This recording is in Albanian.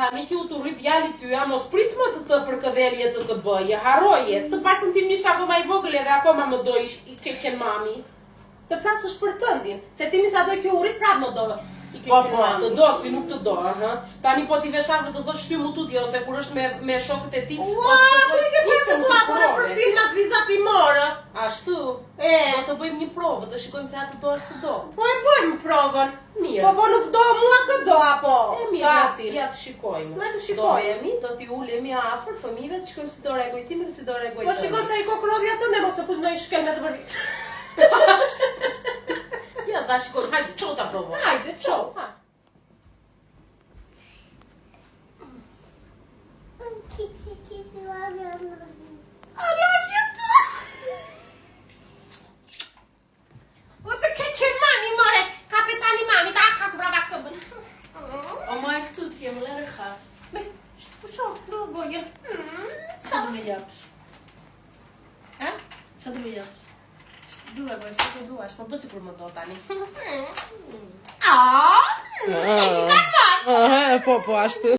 Tani që u të rrit djalit tyja, mos prit më të përkëdhelje të bëje, haroje, të pakën ti mishta akoma i vogël edhe akoma më do i keqen mami. Të flasësh për tëndin, se ti misa do kjo u rrit prap më do i keqen mami. Të do, si nuk të do, Tani po ti veshavë të thosh shty mu tutje, ose kur është me shokët e ti, Ua, po i ke pasë të apore për filmat vizatimore. Ashtu? Do të bëjmë një provë, të shikojmë se atë do është të do. Po e bëjmë provën. Mirë. Po nuk do mua këdo, apo? E mirë, ja të shikojmë. Ja të shikojmë. Do t'i ulemi afër fëmijëve, të shikojmë si do reagoj ti dhe si do reagoj Po shikoj se i kokrodhja të ne, mos të fut në i shkel me të bërit. Ja, da shikojmë, hajde, qo t'a provo. Hajde, qo. I love you too. O të keqen mami, more. Kapetani mami, ta hap brava këmbën. O maj këtu t'jem, lërë haft. Me, pusho, në goje. Sa do me japësh? Sa do me japësh? Dua goj, sa të duash, po bësi për më do tani. E shikar marë. Po, ashtu.